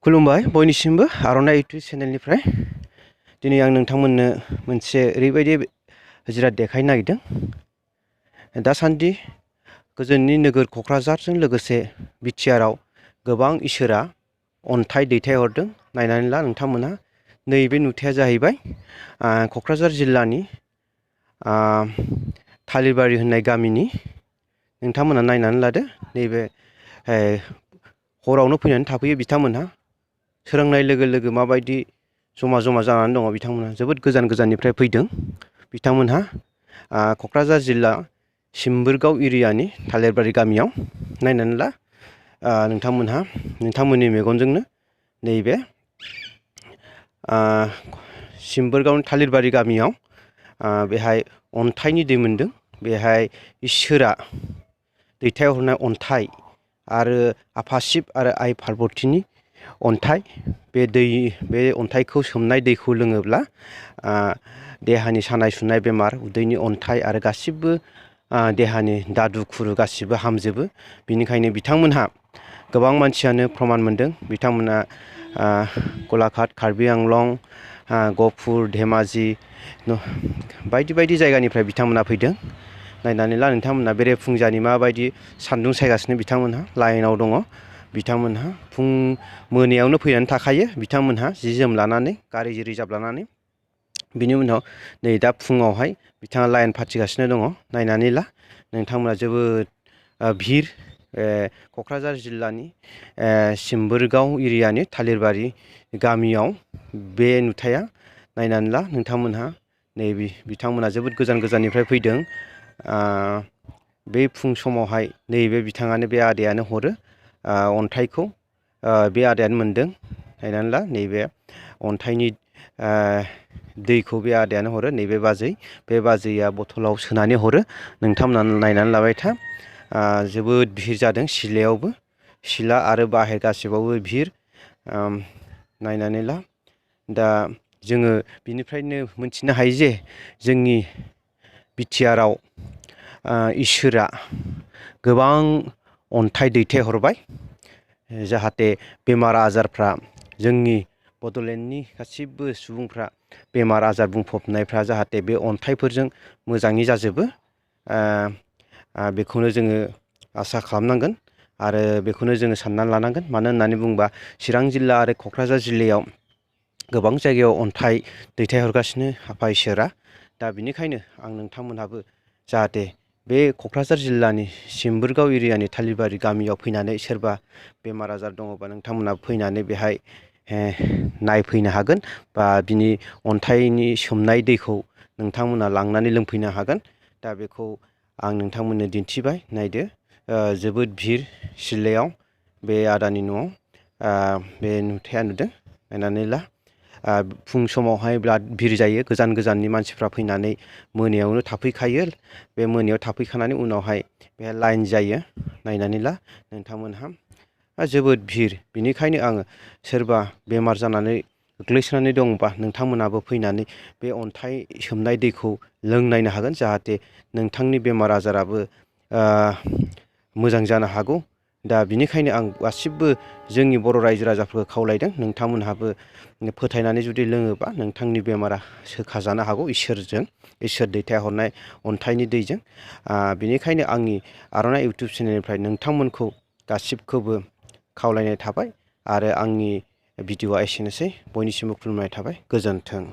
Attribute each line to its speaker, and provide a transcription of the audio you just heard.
Speaker 1: खुलुमबाय बयनिसिमबो आर'नाइ इउटुब चेनेलनिफ्राय दिनै आं नोंथांमोननो मोनसे ओरैबायदि जिराद देखायनो नागिरदों। दासान्दि गोजोननि नोगोर क'क्राझारजों लोगोसे बिटिआरआव गोबां इसोरा अन्थाइ दैथायहरदों। नायनानै ला नोंथांमोनहा नैबे नुथाया जाहैबाय क'क्राझार जिल्लानि थालिरबारि होननाय गामिनि। नोंथांमोनहा नायनानै लादो। नैबे हरावनो फैनानै थाफैयो बिथांमोनहा। सोरांनाय लोगो लोगो माबायदि जमा जानानै दङ बिथांमोनहा जोबोद गोजान गोजाननिफ्राय फैदों। बिथांमोनहा क'क्राझार जिल्ला सिम्बोरगाव एरियानि थालिरबारि गामियाव। नायनानै ला नोंथांमोनहा नोंथांमोननि मेगनजोंनो नैबे सिम्बोरगावनि थालिरबारि गामियाव बेहाय अन्थाइनि दै मोनदों। बेहाय इसोरा दैथायहरनाय अन्थाइ आरो आफा शिब आरो आइ पार्बतीनि अन्थाइ। बे अन्थाइखौ सोमनाय दैखौ लोङोब्ला देहानि सानाय सुनाय बेमार, उदैनि अन्थाइ आरो गासिबो देहानि दादु खुरु गासिबो हामजोबो। बिनिखायनो बिथांमोनहा गोबां मानसियानो प्रमान मोनदों। बिथांमोना गलाघाट, कार्बि आंलं, गहपुर, धेमाजि बायदि जायगानिफ्राय बिथांमोना फैदों। नायनानै ला नोंथांमोनहा बेरेफुंजानि माबायदि सान्दुं सायगासिनो बिथांमोनहा लाइनाव दङ। बिथांमोनहा मोनायावनो फैनानै थाखायो बिथांमोनहा जि जोम लानानै, गारि रिजार्भ लानानै। बिनि उनाव नै दा फुङावहाय बिथाङा लाइन फाथिगासिनो दङ। नायनानै ला नोंथांमोना जोबोद भिर क'क्राझार जिल्लानि सिम्बोरगाव एरियानि थालिरबारि गामियाव बे नुथाया। नायनानै ला नोंथांमोनहा नैबे बिथांमोना जोबोद गोजान गोजाननिफ्राय फैदों। बे फुं समावहाय नैबे बिथाङानो बे आदायानो हरो अन्थाइखौ। बे आदायानो मोनदों। नायनानै ला नैबे अन्थाइनि दैखौ बे आदायानो हरो। नैबे बाजै, बे बाजैया बथलाव सोनानै हरो। नोंथांमोना नायनानै लाबाय था। जोबोद भिर जादों सिलायावबो, सिला आरो बाहेर गासिबावबो भिर। नायनानै ला दा जोङो बिनिफ्रायनो मोनथिनो हायो जे जोंनि बिटिआरआव इसोरा गोबां अन्थाइ दैथायहरबाय जाहाथे बेमार आजारफ्रा जोंनि बड'लेण्डनि गासिबो सुबुंफ्रा बेमार आजार बुंफबनायफ्रा जाहाथे बे अन्थाइफोरजों मोजाङै जाजोबो। बेखौनो जोङो आसा खालामनांगोन आरो बेखौनो जोङो साननानै लानांगोन। मानो होननानै बुङोबा चिरां जिल्ला आरो क'क्राझार जिल्लायाव गोबां जायगायाव अन्थाइ दैथायहरगासिनो आफा इसोरा। दा बिनिखायनो आं नोंथांमोनहाबो जाहाथे बे क'क्राझार जिल्लानि सिम्बोरगाव एरियानि थालिरबारि गामियाव फैनानै सोरबा बेमार आजार दङबा नोंथांमोना फैनानै बेहाय नायफैनो हागोन बा बिनि अन्थाइनि सोमनाय दैखौ नोंथांमोना लांनानै लोंफैनो हागोन। दा बेखौ आं नोंथांमोननो दिन्थिबाय। नायदो जोबोद भिर सिलायाव बे आदानि न'आव बे नुथाया नुदों। नायनानै ला फुं समावहाय बिराद भिर जायो। गोजान गोजाननि मानसिफ्रा फैनानै मोनायावनो थाफैखायो। बे मोनायाव थाफैखानानै उनावहाय बेहाय लाइन जायो। नायनानै ला नोंथांमोनहा जोबोद भिर। बिनिखायनो आङो सोरबा बेमार जानानै गोग्लैसोनानै दंबा नोंथांमोनाबो फैनानै बे अन्थाइ सोमनाय दैखौ लोंनायनो हागोन जाहाथे नोंथांनि बेमार आजाराबो मोजां जानो हागौ। दा बिनिखायनो आं गासिबो जोंनि बर' रायजो राजाफोरखौ खावलायदों नोंथांमोनहाबो फोथायनानै जुदि लोङोबा नोंथांनि बेमारा सोखाजानो हागौ इसोरजों, इसोर दैथायहरनाय अन्थाइनि दैजों। बिनिखायनो आंनि आर'नाइ इउटुब चेनेलनिफ्राय नोंथांमोनखौ गासिबखौबो खावलायनाय थाबाय आरो आंनि भिडिअ'आ एसेनोसै। बयनिसिमबो खुलुमनाय थाबाय। गोजोन्थों।